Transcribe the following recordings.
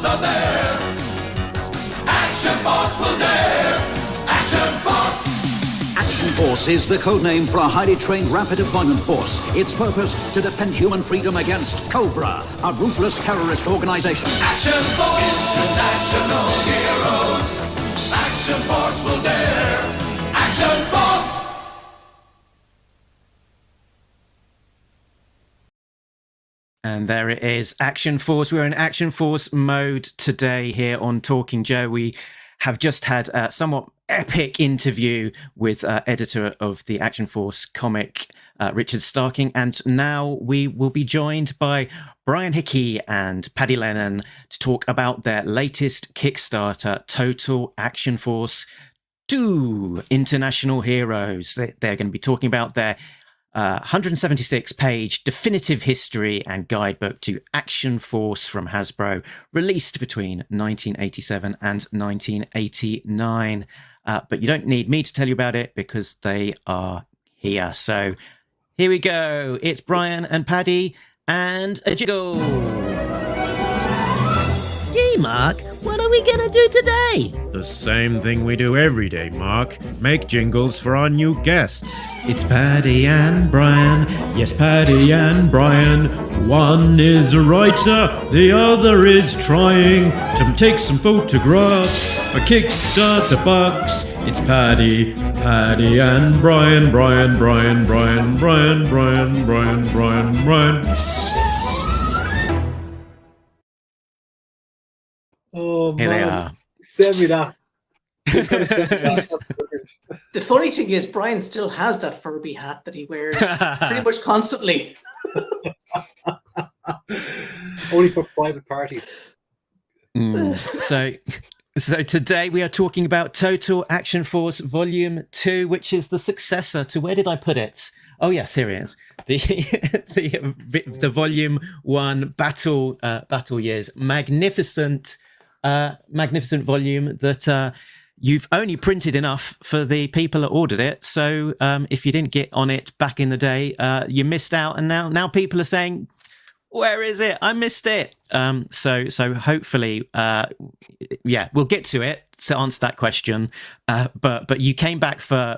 are there. Action Force will dare. Action Force. Action Force is the codename for a highly trained rapid deployment force. Its purpose, to defend human freedom against Cobra, a ruthless terrorist organization. Action Force, international heroes. Action Force will dare. Action Force. And there it is, Action Force. We're in Action Force mode today here on Talking Joe. We have just had a somewhat epic interview with editor of the Action Force comic, Richard Starking. And now we will be joined by Brian Hickey and Paddy Lennon to talk about their latest Kickstarter, Total Action Force 2 International Heroes. They're going to be talking about their 176-page definitive history and guidebook to Action Force from Hasbro, released between 1987 and 1989. But you don't need me to tell you about it because they are here. So here we go. It's Brian and Paddy and a jiggle. Gee, Mark, what are we going to do today? The same thing we do every day, Mark. Make jingles for our new guests. It's Paddy and Brian. Yes, Paddy and Brian. One is a writer, the other is trying to take some photographs for Kickstarter bucks. It's Paddy and Brian, Brian. Oh, Here man. they are. Send me that. The funny thing is, Brian still has that Furby hat that he wears pretty much constantly. Only for private parties. So today we are talking about Total Action Force Volume 2, which is the successor to, where did I put it? Oh yes, here it is. The Volume 1 Battle Years. Magnificent volume that you've only printed enough for the people that ordered it. So if you didn't get on it back in the day, you missed out. And now people are saying, where is it? I missed it. So hopefully, we'll get to it to answer that question. But you came back for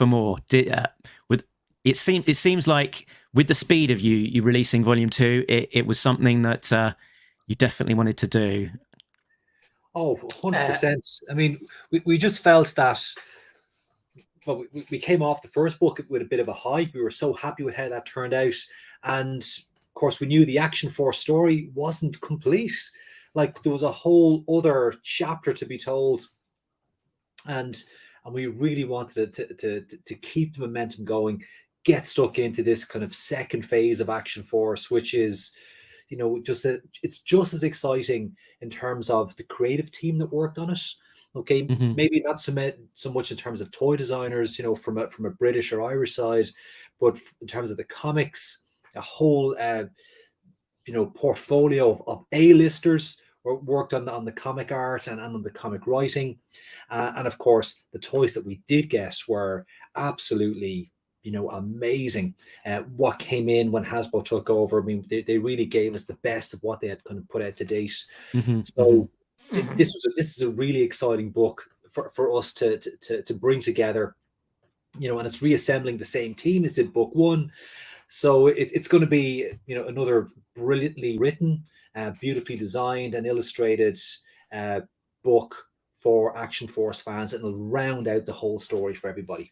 more. It seems like with the speed of you releasing Volume 2, it was something that you definitely wanted to do. Oh, 100%. I mean, we just felt that, well, we came off the first book with a bit of a hype. We were so happy with how that turned out. And of course, we knew the Action Force story wasn't complete. Like, there was a whole other chapter to be told. And we really wanted to keep the momentum going, get stuck into this kind of second phase of Action Force, which is, you know, it's just as exciting in terms of the creative team that worked on it. Okay, maybe not so much in terms of toy designers, you know, from a British or Irish side, but in terms of the comics, a whole portfolio of A-listers worked on the comic art and on the comic writing, and of course the toys that we did get were absolutely, you know, amazing. What came in when Hasbro took over, I mean, they really gave us the best of what they had kind of put out to date. This is a really exciting book for us to bring together, you know, and it's reassembling the same team as did book one. So it's going to be, you know, another brilliantly written, beautifully designed and illustrated book for Action Force fans, and it'll round out the whole story for everybody.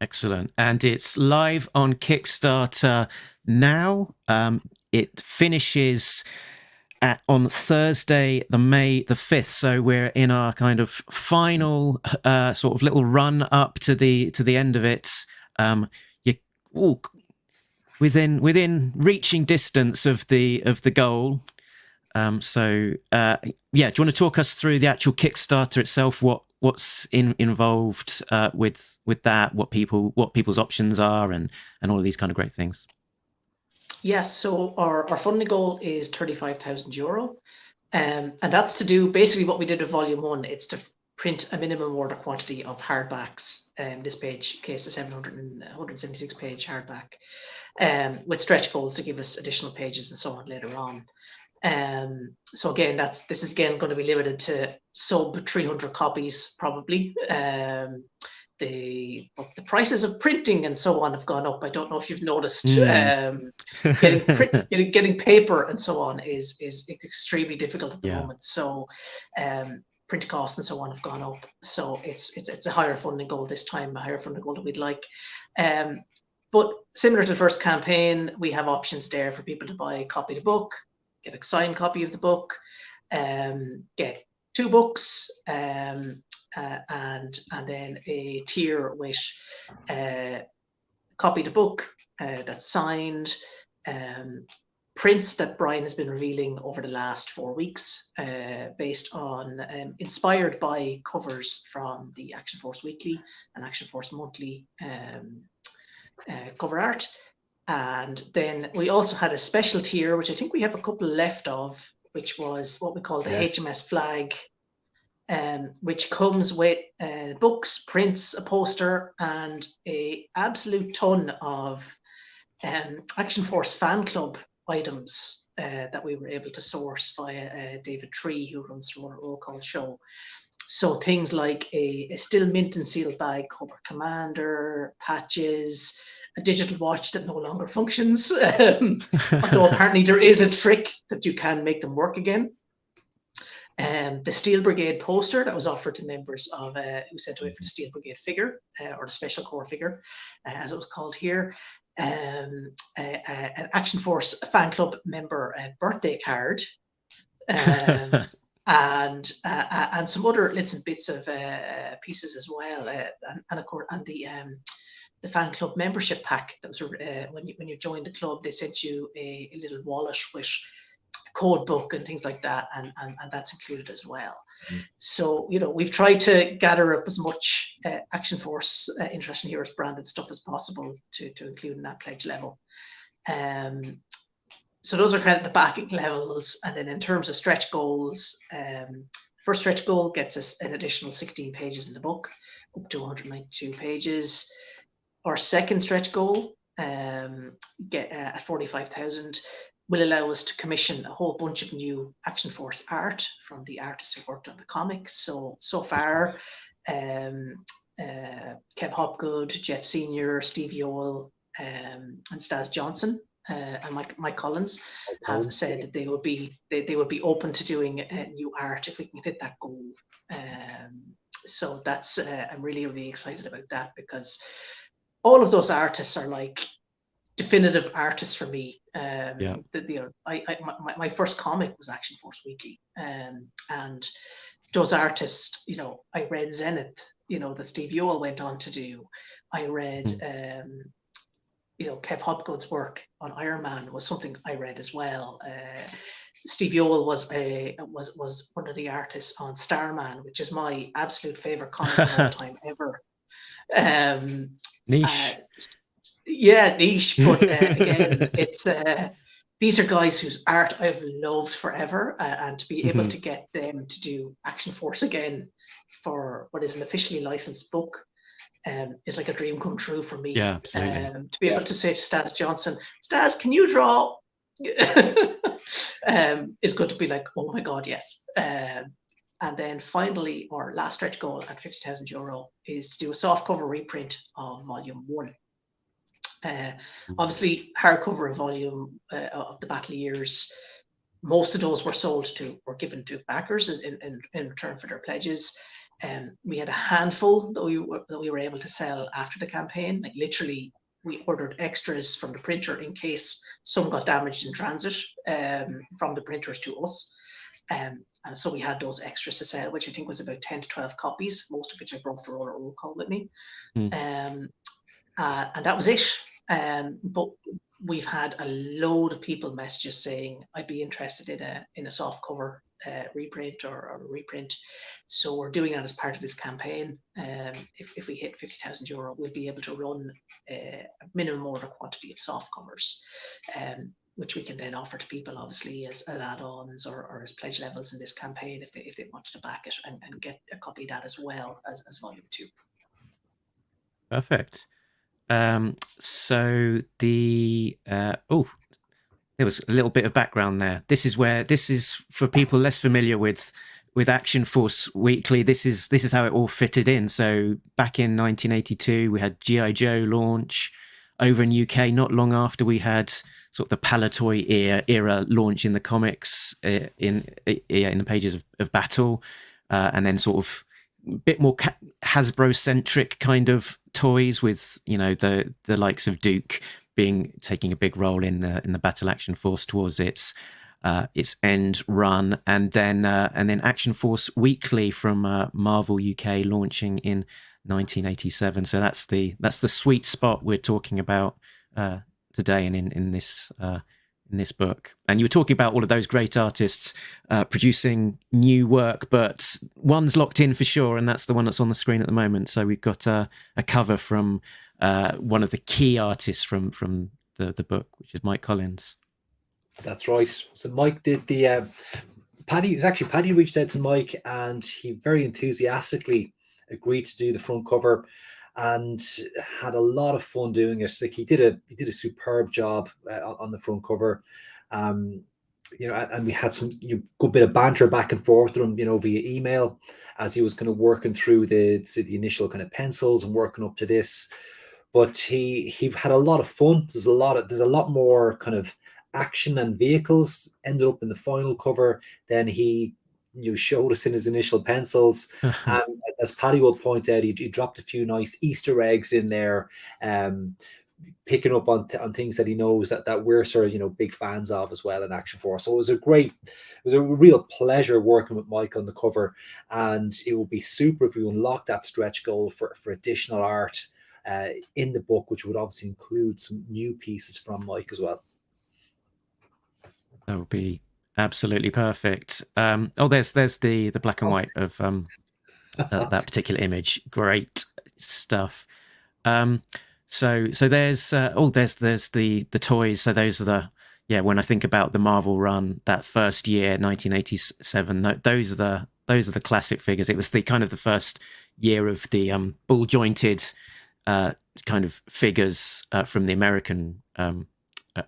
Excellent. And it's live on Kickstarter now. It finishes on Thursday, May the 5th. So we're in our kind of final sort of little run up to the end of it. Within reaching distance of the goal. Do you want to talk us through the actual Kickstarter itself? What's involved with that? What people's options are, and all of these kind of great things. Yes, so our funding goal is €35,000, and that's to do basically what we did with Volume 1. It's to print a minimum order quantity of hardbacks. This page case is 176 page hardback, with stretch goals to give us additional pages and so on later on. So again, this is again going to be limited to sub 300 copies probably. The prices of printing and so on have gone up. I don't know if you've noticed. Getting paper and so on is extremely difficult at the moment. So print costs and so on have gone up. So it's a higher funding goal this time, a higher funding goal than we'd like. But similar to the first campaign, we have options there for people to buy a copy of the book, get a signed copy of the book, get 2 books, and then a tier with copy of the book that's signed, prints that Brian has been revealing over the last 4 weeks, based on inspired by covers from the Action Force Weekly and Action Force Monthly cover art. And then we also had a special tier, which I think we have a couple left of, which was what we call the HMS flag, which comes with books, prints, a poster, and a absolute ton of Action Force fan club items that we were able to source via David Tree, who runs the Roll Call show. So things like a still mint and sealed bag Cobra Commander, patches, a digital watch that no longer functions, although apparently there is a trick that you can make them work again. The Steel Brigade poster that was offered to members of who sent away for the Steel Brigade figure, or the Special Corps figure, as it was called here. An Action Force fan club member birthday card, and some other little bits of pieces as well, and of course, and the fan club membership pack that was when you joined the club, they sent you a little wallet with a code book and things like that, and that's included as well. So we've tried to gather up as much Action Force Interest in Heroes branded stuff as possible to include in that pledge level. So those are kind of the backing levels, and then in terms of stretch goals, first stretch goal gets us an additional 16 pages in the book, up to 192 pages. Our second stretch goal, at 45,000, will allow us to commission a whole bunch of new Action Force art from the artists who worked on the comics. So far, Kev Hopgood, Jeff Senior, Steve Yoel, and Stas Johnson and Mike Collins have said that they would be open to doing new art if we can hit that goal. So that's I'm really excited about that, because all of those artists are like definitive artists for me. My first comic was Action Force Weekly, and those artists, I read Zenith, that Steve Yoel went on to do. I read, Kev Hopgood's work on Iron Man was something I read as well. Steve Yoel was one of the artists on Starman, which is my absolute favorite comic of all time ever. Niche. Niche, but again, it's these are guys whose art I've loved forever, and to be able to get them to do Action Force again for what is an officially licensed book is like a dream come true for me. Yeah, absolutely. To be able to say to Stas Johnson, Stas, can you draw? Is good to be like, oh my God, yes. And then finally, our last stretch goal at €50,000 is to do a softcover reprint of Volume 1. Obviously, hardcover volume of the Battle Years, most of those were given to backers in return for their pledges. We had a handful that we were able to sell after the campaign. Like literally, we ordered extras from the printer in case some got damaged in transit from the printers to us. And so we had those extras to sell, which I think was about 10 to 12 copies, most of which I brought for roll call with me. And that was it. But we've had a load of people messages saying, I'd be interested in a soft cover reprint or a reprint. So we're doing that as part of this campaign. If we hit €50,000, we'll be able to run a minimum order quantity of soft covers, which we can then offer to people, obviously, as add-ons or as pledge levels in this campaign if they wanted to back it and get a copy of that as well as Volume 2. Perfect. So the there was a little bit of background there. This is for people less familiar with Action Force Weekly. This is how it all fitted in. So back in 1982, we had G.I. Joe launch. Over in UK, not long after, we had sort of the Palatoy era launch in the comics, in the pages of Battle, and then sort of a bit more Hasbro centric kind of toys with, you know, the likes of Duke taking a big role in the Battle Action Force towards its end run, and then Action Force Weekly from Marvel UK launching in 1987. So that's the sweet spot we're talking about today, and in this book. And you were talking about all of those great artists producing new work, but one's locked in for sure, and that's the one that's on the screen at the moment. So we've got a cover from one of the key artists from the book, which is Mike Collins. That's right. So Mike did the Paddy reached out to Mike, and he very enthusiastically agreed to do the front cover, and had a lot of fun doing it. Like he did a superb job on the front cover. You know, and we had some good bit of banter back and forth with him, you know, via email, as he was kind of working through the initial kind of pencils and working up to this. But he had a lot of fun. There's a lot more kind of action and vehicles ended up in the final cover than he showed us in his initial pencils. And as Paddy will point out, he dropped a few nice Easter eggs in there, picking up on things that he knows that we're sort of big fans of as well in Action Force. So it was a real pleasure working with Mike on the cover, and it would be super if we unlock that stretch goal for additional art in the book, which would obviously include some new pieces from Mike as well. That would be absolutely perfect. There's the black and white of that particular image. Great stuff. So there's the toys. So those are when I think about the Marvel run, that first year, 1987, those are the classic figures. It was the kind of the first year of the ball jointed kind of figures from the American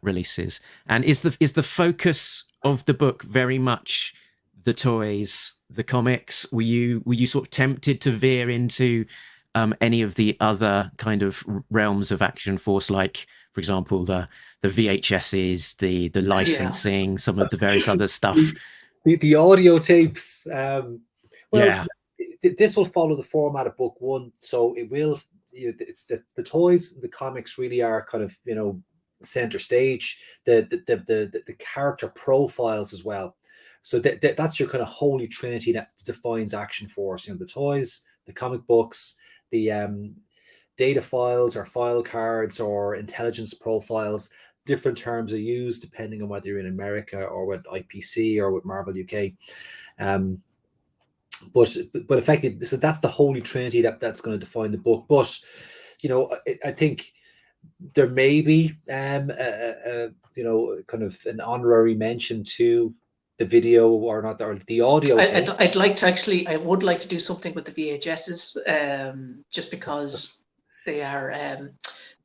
releases. And is the focus of the book very much the toys, the comics? Were you sort of tempted to veer into any of the other kind of realms of Action Force, like, for example, the VHSs, the licensing, some of the various other stuff, the audio tapes? This will follow the format of book one, so it will. It's the toys, the comics really are kind of center stage. The character profiles as well. So that's your kind of holy trinity that defines Action Force. The toys, the comic books, the data files or file cards or intelligence profiles. Different terms are used depending on whether you're in America or with IPC or with Marvel UK. But effectively, so that's the holy trinity that's going to define the book. But I think there may be kind of an honorary mention to the video or not, or the audio. I would like to do something with the VHSs, just because they're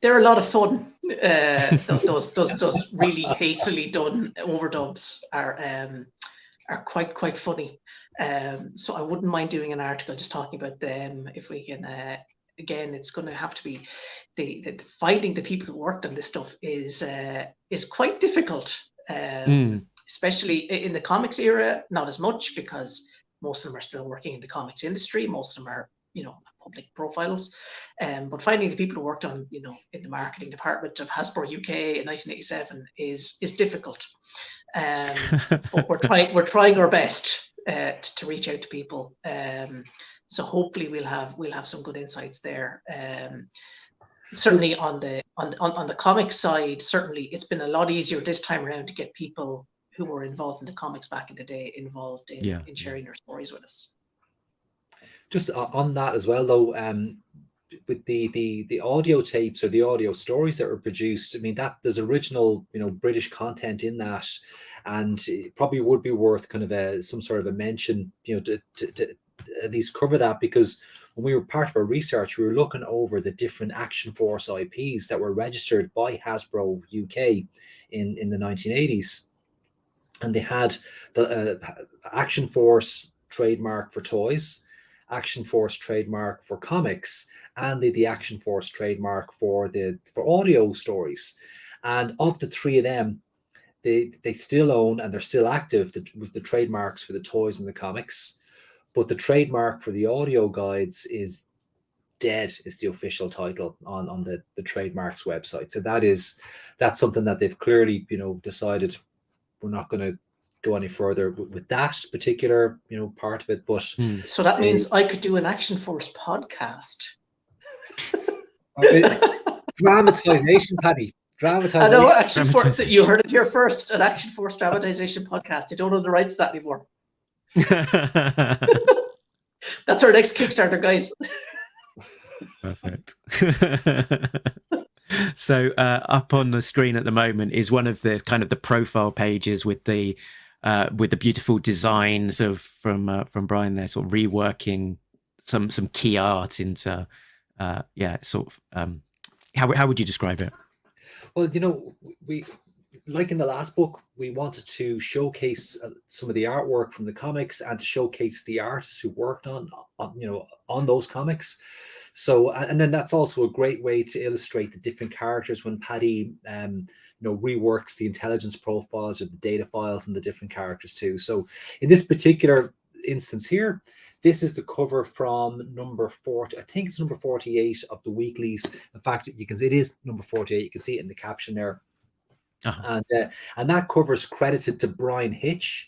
a lot of fun. Those really hastily done overdubs are quite funny. So I wouldn't mind doing an article just talking about them if we can. Again, it's going to have to be the finding the people who worked on this stuff is quite difficult. Especially in the comics era, not as much, because most of them are still working in the comics industry. Most of them are, public profiles. But finding the people who worked on, in the marketing department of Hasbro UK in 1987 is difficult. But we're trying our best to reach out to people. So hopefully we'll have some good insights there. Certainly on the comic side, certainly it's been a lot easier this time around to get people who were involved in the comics back in the day involved in sharing their stories with us. Just on that as well, though, with the audio tapes or the audio stories that were produced, I mean, that there's original British content in that, and it probably would be worth kind of some sort of a mention, to at least cover that, because when we were part of our research, we were looking over the different Action Force IPs that were registered by Hasbro UK in the 1980s. And they had the Action Force trademark for toys, Action Force trademark for comics, and the Action Force trademark for audio stories. And of the three of them, they still own, and they're still active with the trademarks for the toys and the comics. But the trademark for the audio guides is dead, is the official title on the trademarks website. So that's something that they've clearly, decided we're not going to go any further with that particular, part of it. But so that means I could do an Action Force podcast. Dramatization, Paddy. Dramatization. I know Action Force. You heard it here first. An Action Force dramatization podcast. They don't own the rights to that anymore. That's our next Kickstarter, guys. Perfect. So up on the screen at the moment is one of the kind of the profile pages with the beautiful designs from Brian there, sort of reworking some key art into how would you describe it? Well, we, like in the last book, we wanted to showcase some of the artwork from the comics and to showcase the artists who worked on those comics. So, and then that's also a great way to illustrate the different characters when Paddy, reworks the intelligence profiles or the data files and the different characters too. So in this particular instance here, this is the cover from number 40. I think it's number 48 of the weeklies. In fact, it is number 48. You can see it in the caption there. Uh-huh. And that cover is credited to Brian Hitch.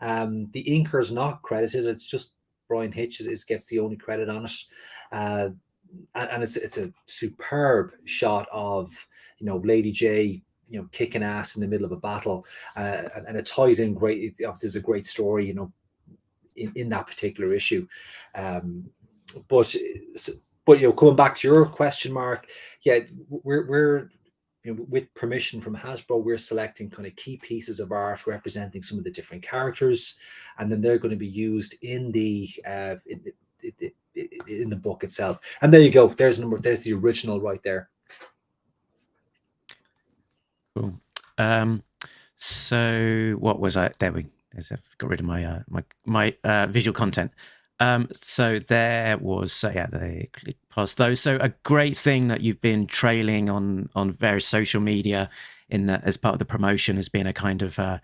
The inker is not credited. It's just Brian Hitch gets the only credit on it. And it's a superb shot of Lady J kicking ass in the middle of a battle, and it ties in great. It obviously is a great story in that particular issue. But coming back to your question, Mark, yeah, we're with permission from Hasbro, we're selecting kind of key pieces of art representing some of the different characters, and then they're going to be used in the book itself. And there you go. There's the original right there. Cool. So what was I? There we. I've got rid of my visual content. So there was they click past those. So a great thing that you've been trailing on various social media as part of the promotion has been a kind of a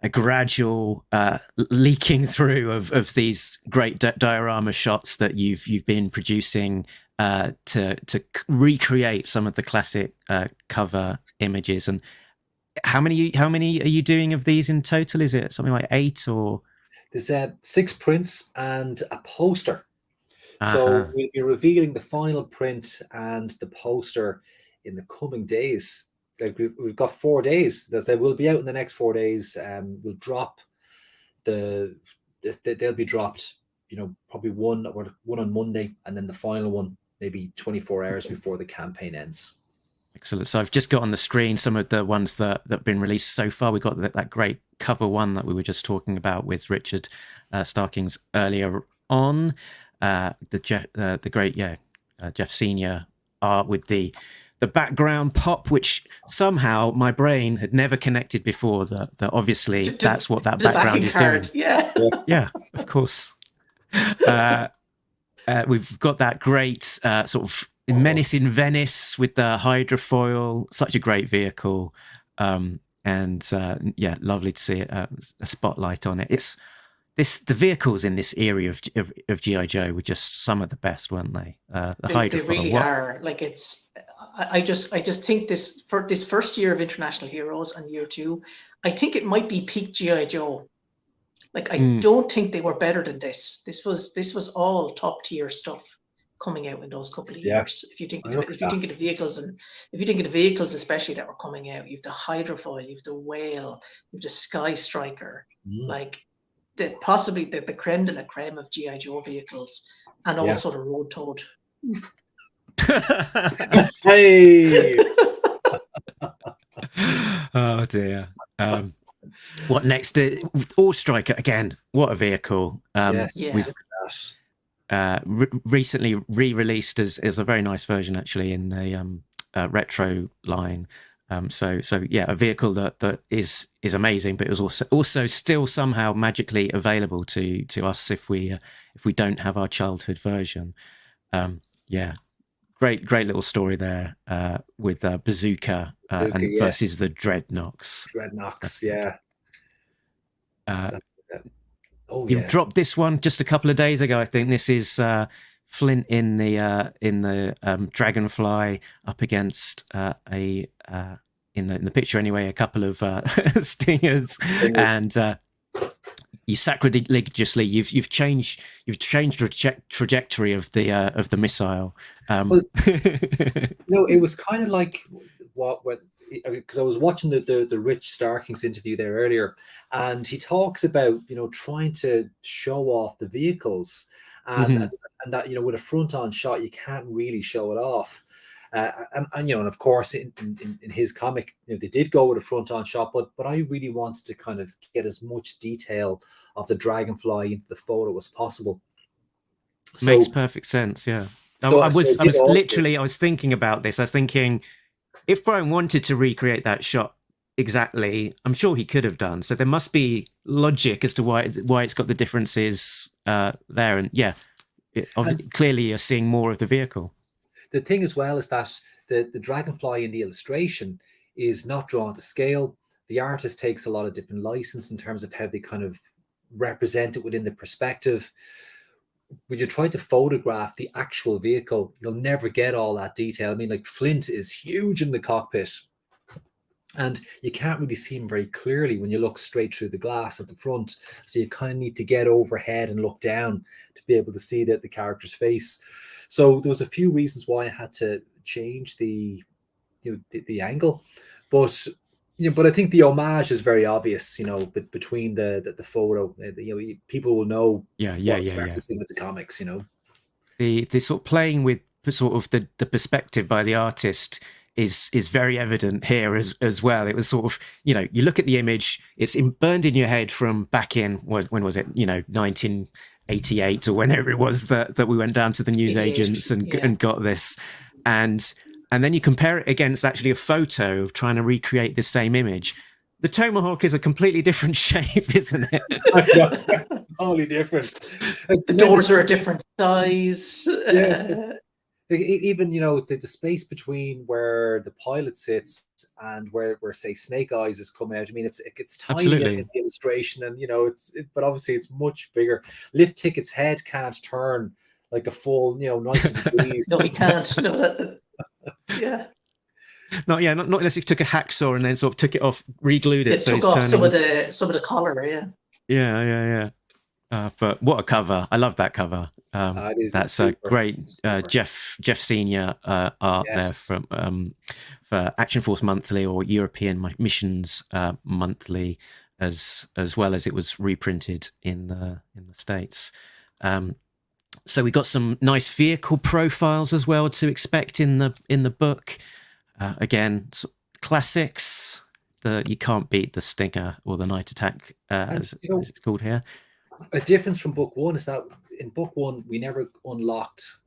gradual leaking through of these great diorama shots that you've been producing to recreate some of the classic cover images. And how many are you doing of these in total? Is it something like 8 or? There's 6 prints and a poster. Uh-huh. So we'll be revealing the final print and the poster in the coming days. Like we've got 4 days. They will be out in the next 4 days. We'll drop they'll be dropped, probably one on Monday, and then the final one maybe 24 hours before the campaign ends. Excellent. So I've just got on the screen some of the ones that have been released so far. We've got that great cover one that we were just talking about with Richard Starkings earlier on. The great Jeff Senior art with the background pop, which somehow my brain had never connected before. That obviously that's what that background is doing. Yeah, of course. We've got that great sort of Menace in Venice with the hydrofoil, such a great vehicle, and lovely to see a spotlight on it. The vehicles in this area of G.I. Joe were just some of the best, weren't they? They really are. Like I just think for this first year of International Heroes and year 2, I think it might be peak G.I. Joe. Like I don't think they were better than this. This was all top tier stuff coming out in those couple of years. If you think of the vehicles, and if you think of the vehicles especially that were coming out, you've the hydrofoil, you've the whale, you've the Sky Striker, like possibly the creme de la creme of G.I. Joe vehicles, and also the Road Toad. Hey. Oh dear. What next? All Striker again. What a vehicle. Yes. We've recently re-released as a very nice version, actually, in the retro line. So yeah, a vehicle that is amazing, but it was also still somehow magically available to us if we don't have our childhood version. Yeah, great little story there with Bazooka and versus the Dreadnoks. Yeah. You've dropped this one just a couple of days ago, I think. This is Flint in the Dragonfly up against in the picture anyway, a couple of stingers, and you sacrilegiously you've changed the trajectory of the missile. It was kind of like because I was watching the Rich Starkings interview there earlier, and he talks about trying to show off the vehicles, and that with a front-on shot you can't really show it off. And of course in his comic they did go with a front-on shot, but I really wanted to kind of get as much detail of the Dragonfly into the photo as possible. Makes perfect sense. Yeah. I was thinking about this. I was thinking, if Brian wanted to recreate that shot exactly, I'm sure he could have done. So there must be logic as to why it's got the differences there. And yeah, clearly you're seeing more of the vehicle. The thing as well is that the Dragonfly in the illustration is not drawn to scale. The artist takes a lot of different license in terms of how they kind of represent it within the perspective. When you try to photograph the actual vehicle, you'll never get all that detail. I mean, like Flint is huge in the cockpit, and you can't really see him very clearly when you look straight through the glass at the front. So you kind of need to get overhead and look down to be able to see the character's face. So there was a few reasons why I had to change the angle, but I think the homage is very obvious. Between the photo, people will know. Yeah. With the comics, the sort of playing with sort of the perspective by the artist is very evident here as well. It was sort of you look at the image, it's burned in your head from back in when was it 1988 or whenever it was that we went down to the newsagents and got this, and then you compare it against actually a photo of trying to recreate the same image. The Tomahawk is a completely different shape, isn't it? Totally different. The doors are a different size. Yeah. Even the space between where the pilot sits and where say Snake Eyes has come out. I mean, it's tiny in the illustration, and but obviously it's much bigger. Lift Ticket's head can't turn like a full 90 degrees. No, he can't. No, yeah. Not unless he took a hacksaw and then sort of took it off, re-glued it. So took off some of the collar. Yeah. But what a cover! I love that cover. That's a great Jeff Senior art there from for Action Force Monthly or European Missions Monthly, as well as it was reprinted in the States. So we got some nice vehicle profiles as well to expect in the book. Again, classics. You can't beat the Stinger or the Night Attack, as it's called here. A difference from book one is that in book one we never unlocked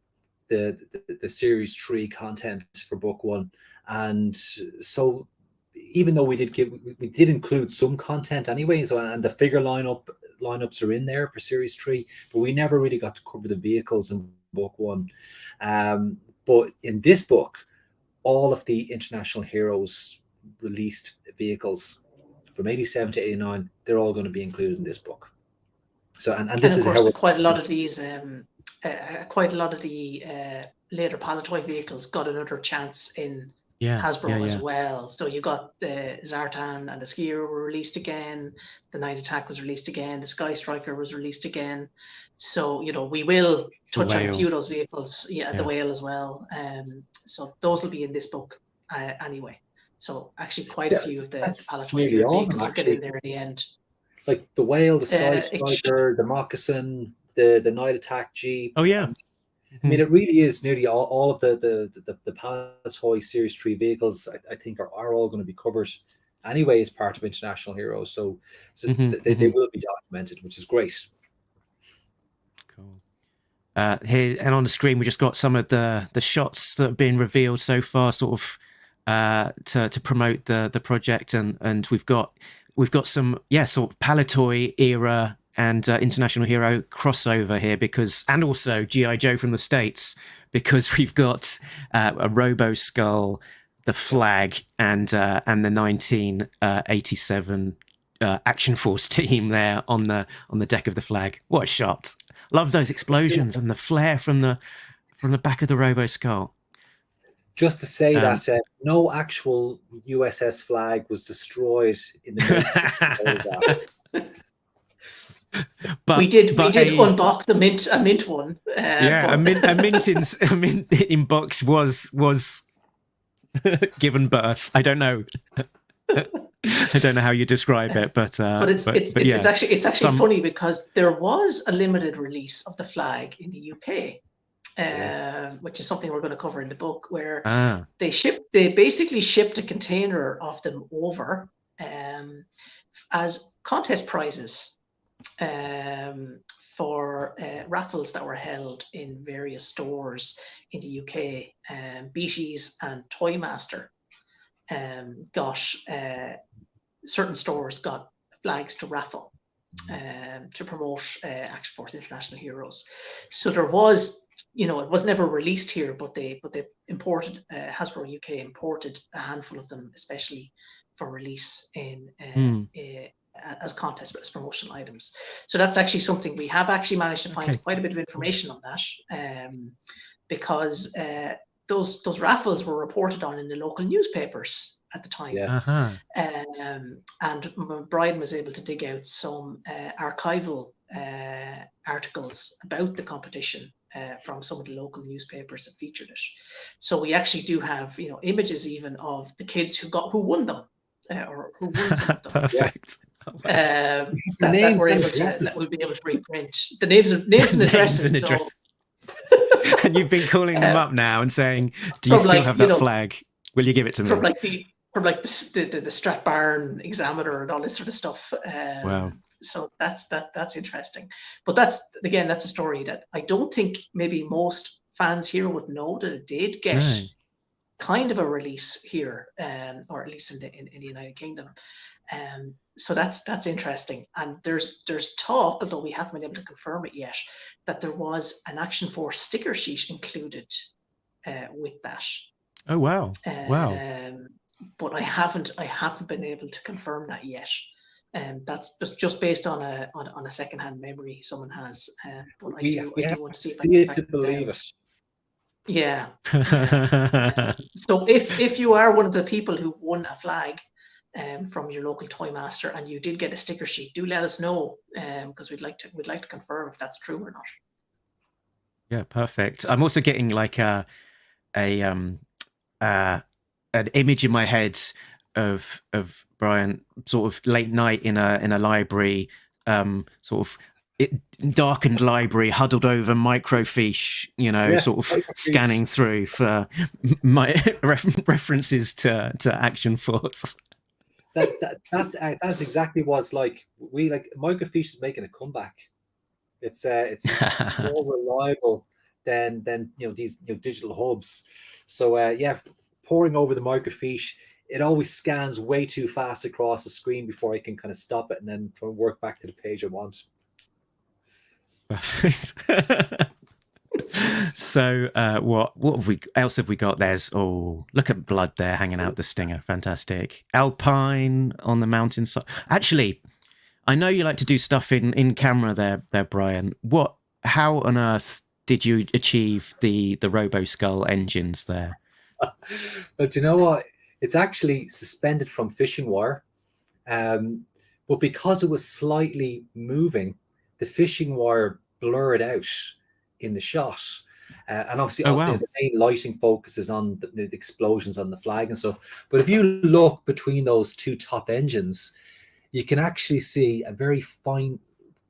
the series 3 content for book one, and so even though we did include some content anyway, and the figure lineups are in there for series 3, but we never really got to cover the vehicles in book one. But in this book, all of the International Heroes released vehicles from 87 to 89, they're all going to be included in this book. So and this is how quite a lot of these later Palatoy vehicles got another chance in Hasbro as well. So you got the Zartan and the Skier were released again, the Night Attack was released again, the Sky Striker was released again. So we will touch on a few of those vehicles, the Whale as well. So those will be in this book anyway. So actually quite a few of the Palatoy vehicles will get in there in the end. Like the Whale, the Sky Striker, the Moccasin, the Night Attack Jeep. Oh yeah. I mean, it really is nearly all of the Palatoy Series 3 vehicles, I think, are all going to be covered anyway as part of International Heroes. So they will be documented, which is great. Cool. here and on the screen, we just got some of the shots that have been revealed so far, sort of to promote the project, and we've got some sort of Palitoy era and International Hero crossover here, and also G.I. Joe from the States, because we've got a Robo Skull, the flag, and the 1987 Action Force team there on the deck of the flag. What a shot! Love those explosions and the flare from the back of the Robo Skull. Just to say that no actual USS flag was destroyed in the but we did unbox a mint one. A mint in box was given birth. I don't know. I don't know how you describe it, but it's actually funny, because there was a limited release of the flag in the UK. Which is something we're going to cover in the book, where they basically shipped a container of them over as contest prizes for raffles that were held in various stores in the UK. Beaties and Toymaster certain stores got flags to raffle to promote Action Force International Heroes. So there was, it was never released here, but they imported, Hasbro UK imported a handful of them, especially for release in as contest, as promotional items. So that's actually something we have actually managed to find quite a bit of information on that, because those raffles were reported on in the local newspapers at the time. Yes. And Brian was able to dig out some archival articles about the competition from some of the local newspapers that featured it. So we actually do have, images even of the kids who won them, or who won some of them. Perfect. That we'll be able to reprint the names and addresses. And you've been calling them up now and saying, "Do you still have that flag? Will you give it to me?" From the Stratbarn Examiner and all this sort of stuff. Wow. So that's interesting. But that's a story that I don't think maybe most fans here would know, that it did get kind of a release here, or at least in the United Kingdom. So that's interesting. And there's talk, although we haven't been able to confirm it yet, that there was an Action Force sticker sheet included with that. Oh wow! Wow. But I haven't been able to confirm that yet. That's just based on a secondhand memory someone has. But I do want to see it to believe it. Yeah. So if you are one of the people who won a flag from your local Toymaster and you did get a sticker sheet, do let us know, because we'd like to confirm if that's true or not. Yeah, perfect. I'm also getting like an image in my head of Brian sort of late night in a library, sort of darkened library, huddled over microfiche, sort of scanning through for my references to Action Force. That's exactly what's like. Microfiche is making a comeback. It's more reliable than these digital hubs. So pouring over the microfiche, it always scans way too fast across the screen before I can kind of stop it and then try and work back to the page I want. So what else have we got? Look at blood there hanging out the stinger. Fantastic. Alpine on the mountainside. Actually, I know you like to do stuff in camera there, Brian. How on earth did you achieve the Robo Skull engines there? But you know what? It's actually suspended from fishing wire. But because it was slightly moving, the fishing wire blurred out in the shot. And obviously the main lighting focuses on the explosions on the flag and stuff. But if you look between those two top engines, you can actually see a very fine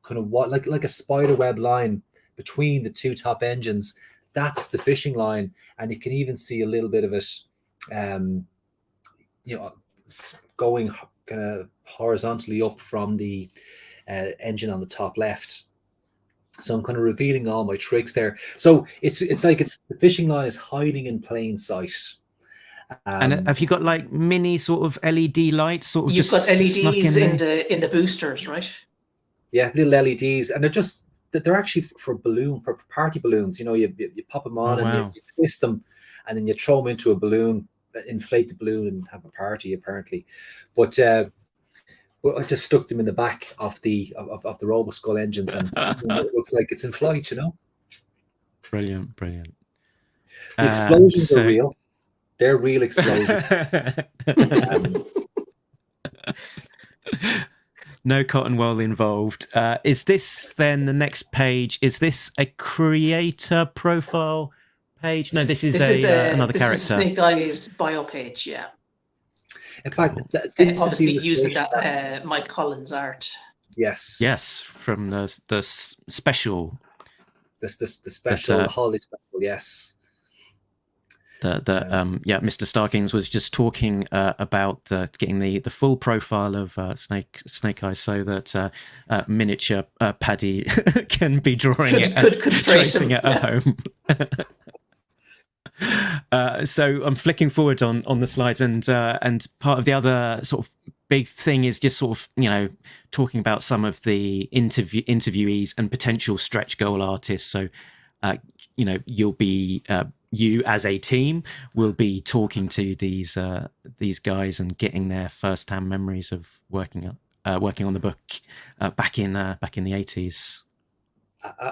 kind of like a spider web line between the two top engines. That's the fishing line, and you can even see a little bit of it going kind of horizontally up from the engine on the top left. So I'm kind of revealing all my tricks there. So it's like the fishing line is hiding in plain sight. And have you got like mini sort of LED lights? Sort of You've got just snuck LEDs in there? in the boosters, right? Yeah, little LEDs, and they're actually for party balloons. You know, you pop them on and you twist them, and then you throw them into a balloon, inflate the balloon, and have a party apparently. But I just stuck them in the back of the RoboSkull engines, and it looks like it's in flight. You know, brilliant. The explosions are real. They're real explosions. No cotton wool involved. Is this then the next page? Is this a creator profile page? No, this is another character. This is Snake Eye's bio page, yeah. In fact, obviously using that Mike Collins art. Yes, from the special. The special, the holiday special. Yes. Mr. Starkings was just talking about getting the full profile of Snake Eyes, so that miniature Paddy can be drawing tracing it at home. So I'm flicking forward on the slides, and part of the other sort of big thing is just sort of, you know, talking about some of the interviewees and potential stretch goal artists. So you know, you'll be you as a team will be talking to these guys and getting their first-hand memories of working on the book back in the 80s.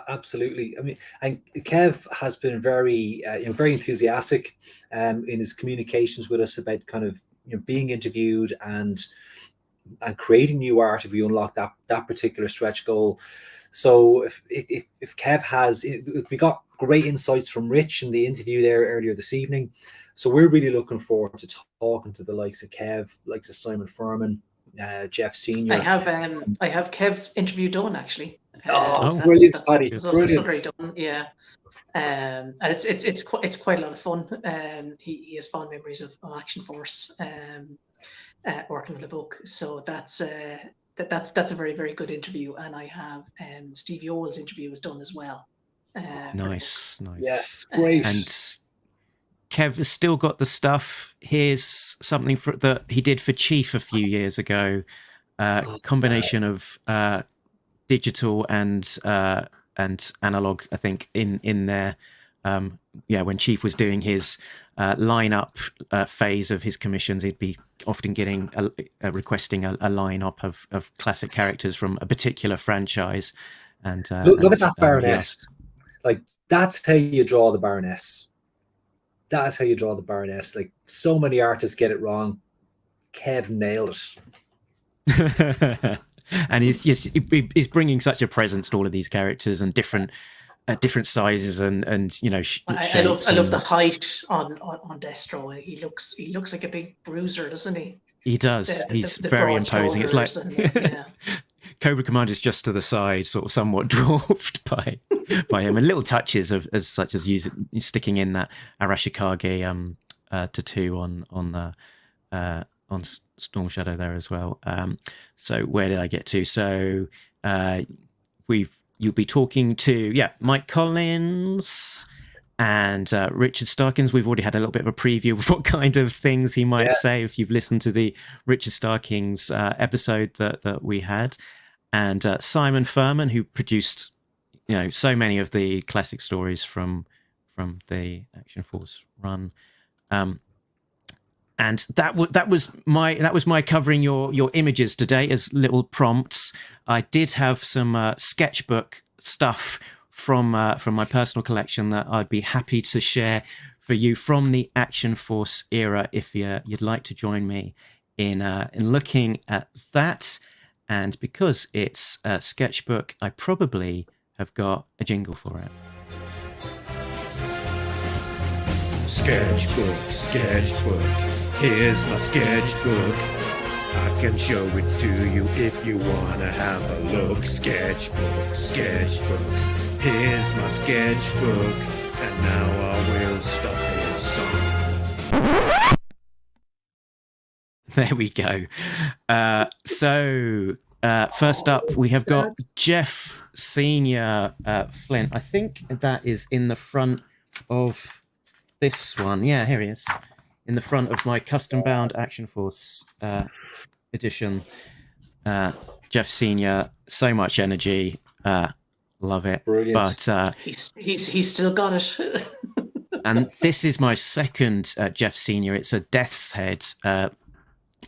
Absolutely. I mean, and Kev has been very enthusiastic in his communications with us about kind of, you know, being interviewed and creating new art if we unlock that particular stretch goal. So if Kev has, we got great insights from Rich in the interview there earlier this evening. So we're really looking forward to talking to the likes of Kev, likes of Simon Furman, Jeff Senior. I have Kev's interview done actually. Brilliant, Paddy! Brilliant. Very done, yeah. And it's quite a lot of fun. He has fond memories of Action Force, working on the book. So that's a very, very good interview. And I have Steve Yoel's interview was done as well. Nice. Yes, great. And Kev has still got the stuff. Here's something that he did for Chief a few years ago. Combination of digital and analog, I think, in there. When Chief was doing his lineup phase of his commissions, he'd be often getting requesting a lineup of classic characters from a particular franchise. And look at that Baroness. Like, that's how you draw the Baroness. That's how you draw the Baroness. Like, so many artists get it wrong. Kev nailed it. And he's bringing such a presence to all of these characters and different sizes and you know. I love the height on Destro. He looks like a big bruiser, doesn't he? He does. He's very imposing. It's like Cobra Commander is just to the side, sort of somewhat dwarfed by him, and little touches such as sticking in that Arashikage tattoo on Storm Shadow there as well. So where did I get to? So you'll be talking to Mike Collins and Richard Starkings. We've already had a little bit of a preview of what kind of things he might say if you've listened to the Richard Starkings episode that we had, and Simon Furman, who produced, you know, so many of the classic stories from the Action Force run. And that was my covering your images today as little prompts. I did have some sketchbook stuff from my personal collection that I'd be happy to share for you from the Action Force era if you'd like to join me in looking at that. And because it's a sketchbook, I probably have got a jingle for it. Sketchbook. Here's my sketchbook. I can show it to you if you wanna have a look. Sketchbook. Here's my sketchbook. And now I will stop this song. There we go. So first up, we have got Jeff Senior Flint. I think that is in the front of this one. Yeah, here he is. In the front of my custom bound Action Force edition. Jeff Senior, so much energy. Love it. Brilliant. But he's still got it. and this is my second Jeff Senior. It's a Death's Head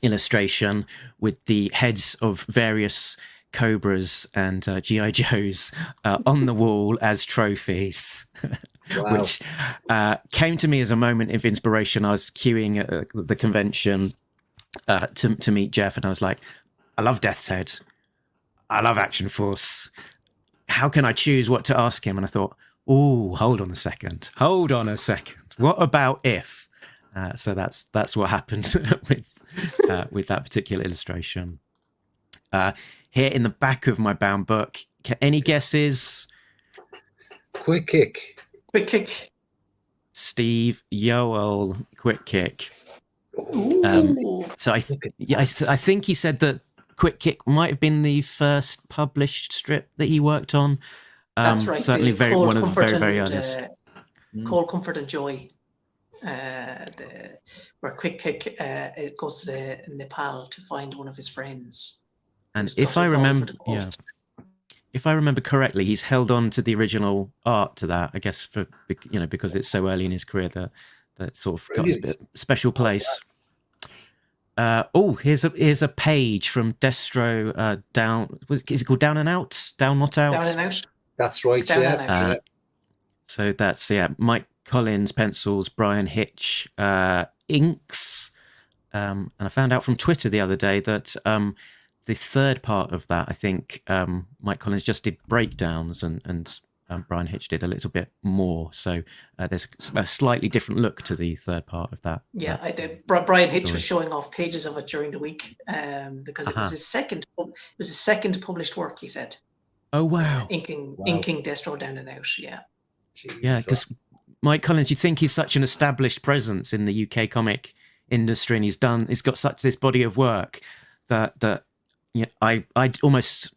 illustration with the heads of various Cobras and GI Joes on the wall as trophies. Wow. Which came to me as a moment of inspiration. I was queuing at the convention to meet Jeff, and I was like, I love Death's Head. I love Action Force. How can I choose what to ask him? And I thought, oh, hold on a second. What about if? So that's what happened with that particular illustration. Here in the back of my bound book, any guesses? Quick kick. Steve Yoel, Quick Kick. So I think he said that Quick Kick might have been the first published strip that he worked on. That's right. Certainly one of the very earliest. Cold Comfort and Joy. Where Quick Kick it goes to Nepal to find one of his friends. And if I remember correctly, he's held on to the original art to that. I guess because it's so early in his career that sort of got a bit special place. Here's a page from Destro. Is it called Down and Out? Down Not Out. Down and Out. That's right. Yeah. So that's Mike Collins pencils, Brian Hitch inks, and I found out from Twitter the other day that the third part of that, I think Mike Collins just did breakdowns, and Brian Hitch did a little bit more. So there's a slightly different look to the third part of that. Yeah, I did. Brian Hitch was showing off pages of it during the week because it was his second. It was his second published work. He said. Oh wow! Inking Destro Down and Out. Yeah. Jeez. Yeah, because Mike Collins, you think he's such an established presence in the UK comic industry, and he's got such this body of work that I almost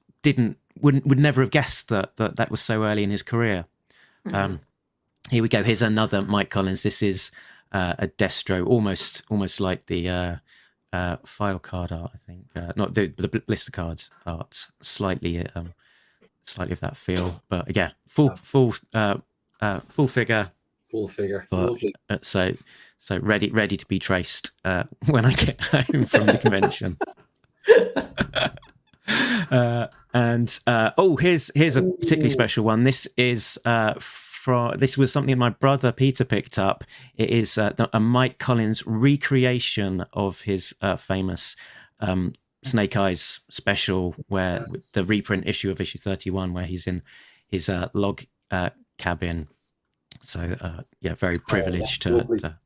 would never have guessed that was so early in his career. Mm-hmm. Here we go. Here's another Mike Collins. This is a Destro, almost like the file card art. I think not the blister card art. Slightly of that feel, but yeah, full figure. Full figure. But, so ready to be traced when I get home from the convention. Here's a particularly special one. This is this was something my brother Peter picked up. It is a Mike Collins recreation of his famous Snake Eyes special, where the reprint issue of issue 31, where he's in his log cabin. So very privileged to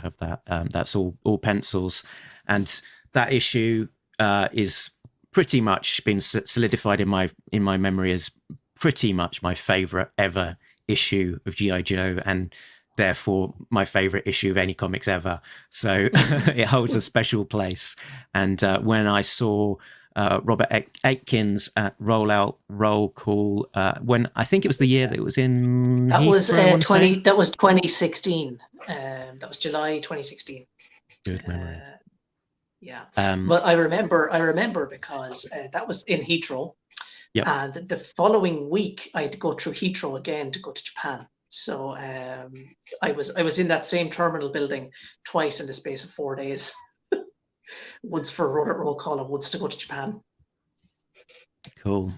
have that. That's all pencils, and that issue is pretty much been solidified in my memory as pretty much my favorite ever issue of G.I. Joe, and therefore my favorite issue of any comics ever. So it holds a special place. And when I saw Robert Atkins at Roll Call, when I think it was the year that it was in that Heathrow, that was 2016. That was July 2016. Good memory. Yeah, but I remember because that was in Heathrow. Yep. And the following week I had to go through Heathrow again to go to Japan. So I was in that same terminal building twice in the space of 4 days. Once for roll call and once to go to Japan. Cool.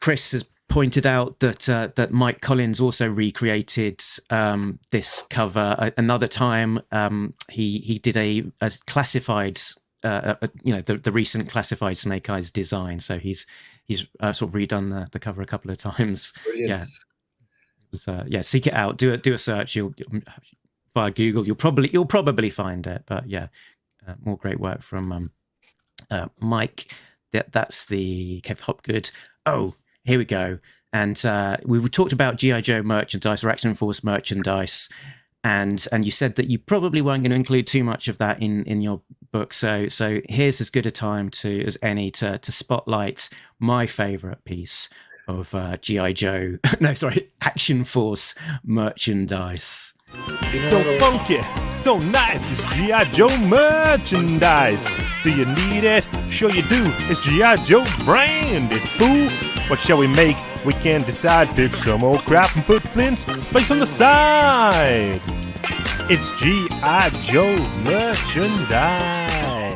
Chris has pointed out that Mike Collins also recreated this cover another time. He did a classified, the recent classified Snake Eyes design. So he's sort of redone the cover a couple of times. Brilliant. Yeah. Seek it out. Do a search. You'll via Google. You'll probably find it. But yeah, more great work from Mike. That's the Kev Hopgood. Oh, here we go. And we talked about G.I. Joe merchandise or Action Force merchandise. and you said that you probably weren't going to include too much of that in your book. So here's as good a time as any to spotlight my favourite piece of G.I. Joe, Action Force merchandise. So funky, so nice, it's G.I. Joe merchandise. Do you need it? Sure you do. It's G.I. Joe branded, fool. What shall we make? We can't decide. Pick some old crap and put Flint's face on the side. It's G.I. Joe merchandise.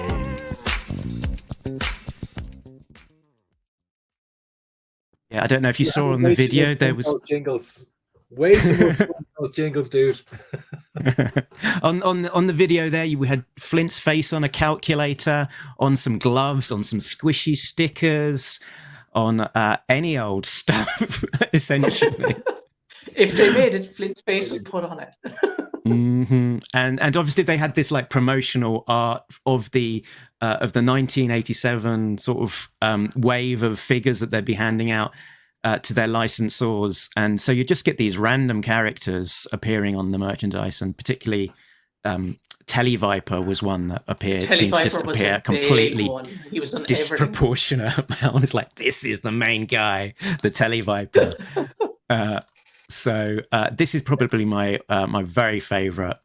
Yeah, I don't know if you saw on the video, there was those jingles. Way too much those jingles, dude. on the video there, you had Flint's face on a calculator, on some gloves, on some squishy stickers, on any old stuff, essentially. If they made it, Flint's face was put on it. Mm-hmm. And obviously they had this like promotional art of the 1987 sort of wave of figures that they'd be handing out to their licensors, and so you just get these random characters appearing on the merchandise, and particularly Televiper was one that appeared. Seemed to just appear completely he was disproportionate amount. It's like, this is the main guy, the Televiper. So this is probably my very favorite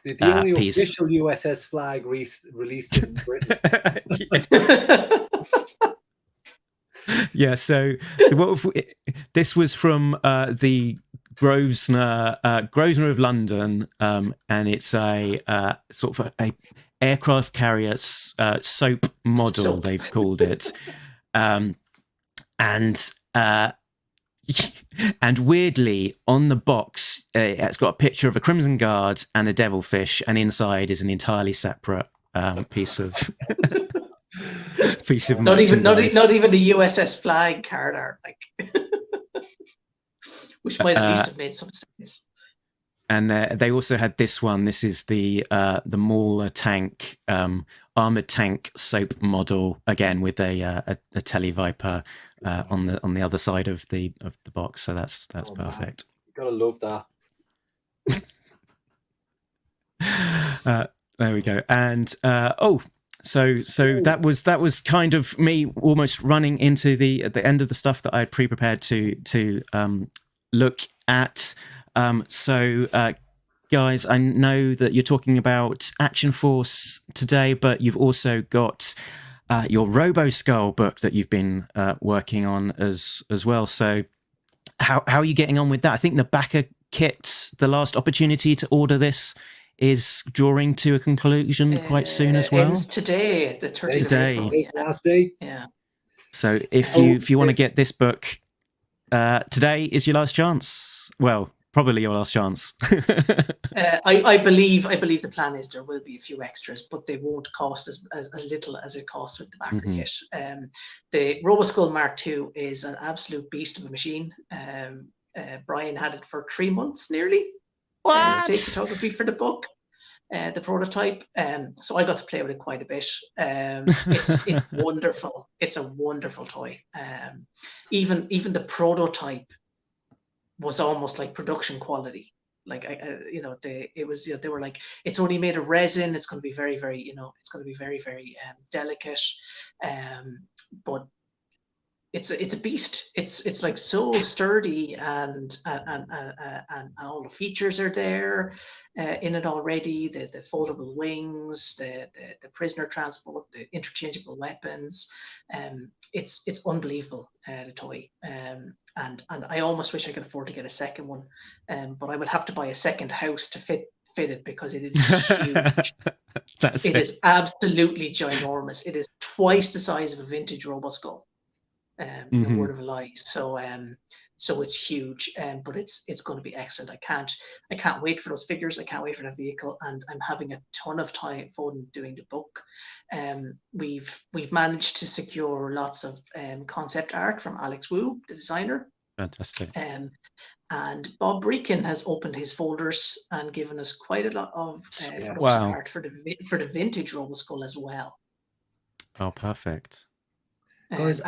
the only piece. Official USS flag released in Britain. Yeah, so what this was from the Grosvenor of London, and it's a sort of a aircraft carrier soap model, they've called it, and weirdly on the box it's got a picture of a Crimson Guard and a Devilfish, and inside is an entirely separate piece of not even the USS flag card art, like, which might at least have made some sense. And they also had this one. This is the Mauler tank, armored tank soap model, again with a Televiper on the other side of the box. So that's perfect. Man. You gotta love that. There we go. And so that was kind of me almost running into the end of the stuff that I had pre-prepared to look at. Guys, I know that you're talking about Action Force today, but you've also got your Robo Skull book that you've been working on as well. So how are you getting on with that? I think the backer kit, the last opportunity to order this, is drawing to a conclusion quite soon as well. Today, the 30th today. of April. It's last day. Yeah. So if you want to get this book, today is your last chance. Well, probably your last chance. I believe the plan is there will be a few extras, but they won't cost as little as it costs with the backer kit. The RoboSkull Mark II is an absolute beast of a machine. Brian had it for 3 months nearly. What? Take photography for the book, the prototype. So I got to play with it quite a bit. It's wonderful. It's a wonderful toy. Even the prototype was almost like production quality. Like they were like, it's only made of resin. It's going to be very, very, it's going to be very, very delicate. But it's a beast. It's like so sturdy, and all the features are there in it already. The foldable wings, the prisoner transport, the interchangeable weapons. It's unbelievable, the toy. And I almost wish I could afford to get a second one, but I would have to buy a second house to fit it, because it is huge. It is absolutely ginormous. It is twice the size of a vintage RoboSkull. The word of a lie. So it's huge, but it's going to be excellent. I can't wait for those figures. I can't wait for that vehicle, and I'm having a ton of fun doing the book. We've managed to secure lots of concept art from Alex Wu, the designer. Fantastic. And Bob Breakin has opened his folders and given us quite a lot of art for the vintage RoboSkull as well. Oh, perfect. Guys,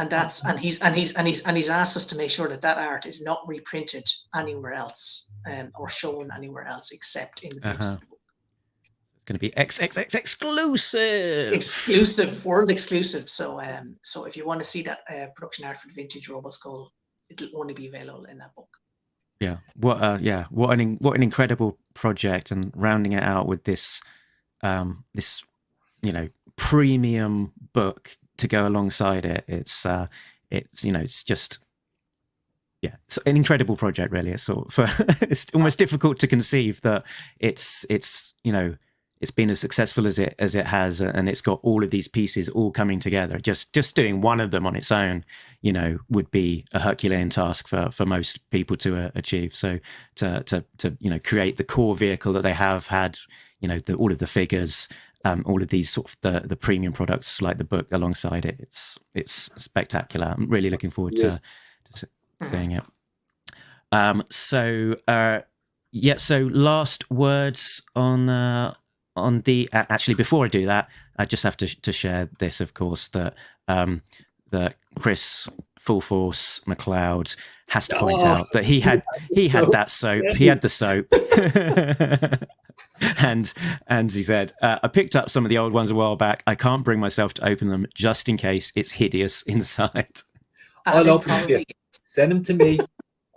He's asked us to make sure that art is not reprinted anywhere else, or shown anywhere else except in the pages of the book. It's going to be XXX exclusive, world exclusive. So if you want to see that production art for the vintage Roboskull, it'll only be available in that book. Yeah, what an incredible project, and rounding it out with this premium book to go alongside it. It's just it's an incredible project, really. It's it's almost difficult to conceive that it's been as successful as it has, and it's got all of these pieces all coming together. Just doing one of them on its own, would be a Herculean task for most people to achieve. So to create the core vehicle that they have had, all of the figures, all of these sort of the premium products like the book alongside it, it's spectacular. I'm really looking forward to seeing it. So last words on the actually, before I do that, I just have to share this, of course, that Chris Full Force McLeod has to point out that he had that soap. He had the soap. and he said, I picked up some of the old ones a while back. I can't bring myself to open them just in case it's hideous inside. I'll open them. Send them to me.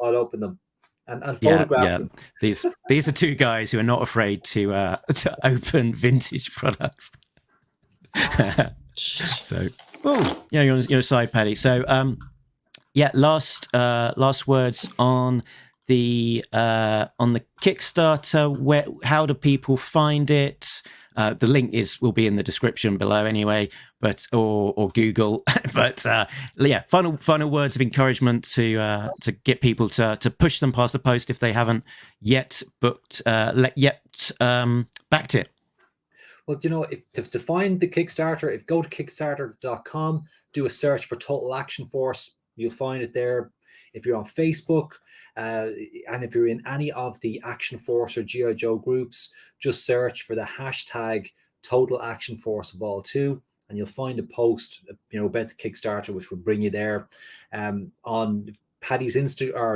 I'll open them and photograph them. These are two guys who are not afraid to open vintage products. So, you're on your side, Paddy. So, last words on the Kickstarter. How do people find it? The link will be in the description below anyway, or Google. But final words of encouragement to get people to push them past the post if they haven't yet backed it. Well, to find the Kickstarter, go to Kickstarter.com, do a search for Total Action Force. You'll find it there. If you're on Facebook, and if you're in any of the Action Force or G.I. Joe groups, just search for the hashtag Total Action Force Vol 2, and you'll find a post, about the Kickstarter, which will bring you there. On Paddy's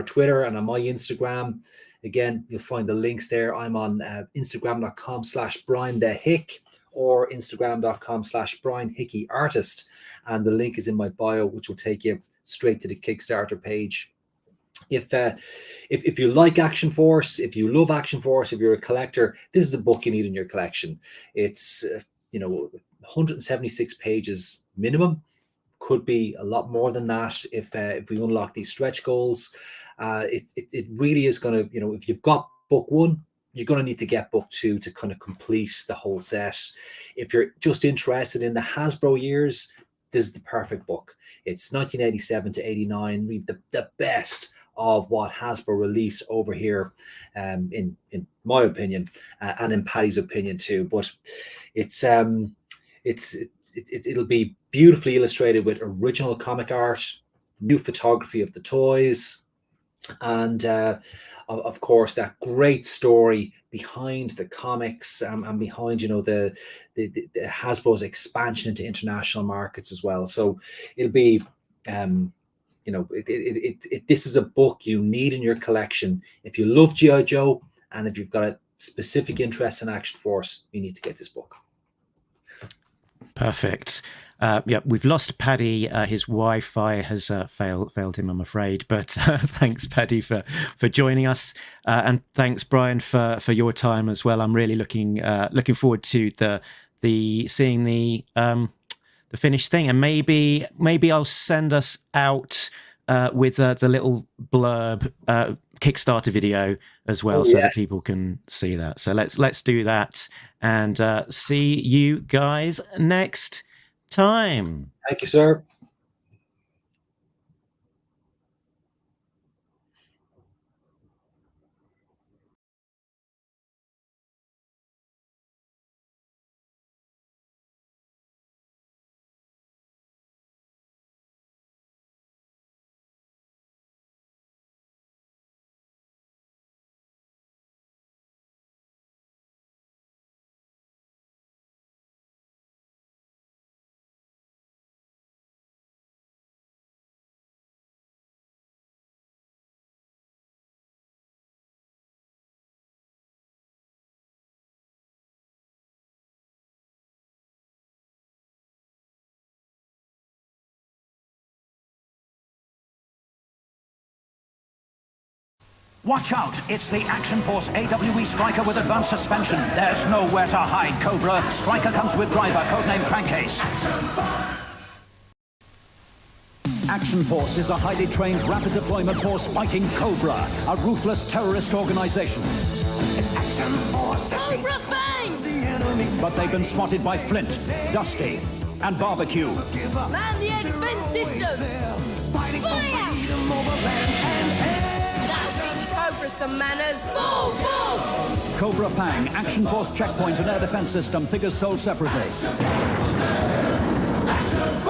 Twitter and on my Instagram, again, you'll find the links there. I'm on Instagram.com/Brian the Hick or Instagram.com/Brian Hickey Artist, and the link is in my bio, which will take you straight to the Kickstarter page. If you like Action Force, if you love Action Force, if you're a collector, this is a book you need in your collection. It's 176 pages minimum. Could be a lot more than that if we unlock these stretch goals. It really is going to, if you've got book one, you're going to need to get book two to kind of complete the whole set. If you're just interested in the Hasbro years, this is the perfect book. It's 1987 to 89. Read the best of what Hasbro released over here, in my opinion, and in Paddy's opinion too. But it'll be beautifully illustrated with original comic art, new photography of the toys, and of course that great story behind the comics, and behind the Hasbro's expansion into international markets as well. So it'll be this is a book you need in your collection. If you love G.I. Joe and if you've got a specific interest in Action Force, you need to get this book. Perfect. We've lost Paddy. His Wi-Fi has failed him, I'm afraid. But thanks, Paddy, for joining us, and thanks, Brian, for your time as well. I'm really looking forward to seeing the finished thing, and maybe I'll send us out with the little blurb Kickstarter video as well, so that people can see that. So let's do that, and see you guys next time. Thank you, sir. Watch out! It's the Action Force AWE Striker with advanced suspension. There's nowhere to hide, Cobra. Striker comes with driver, codename Crankcase. Action Force is a highly trained rapid deployment force fighting Cobra, a ruthless terrorist organization. Action Force. Cobra Bang! But they've been spotted by Flint, Dusty, and Barbecue. Man the defense system! Fire! That'll teach Cobra some manners. Boom, boom! Cobra Fang, Action Force checkpoint and air defense system, figures sold separately. Action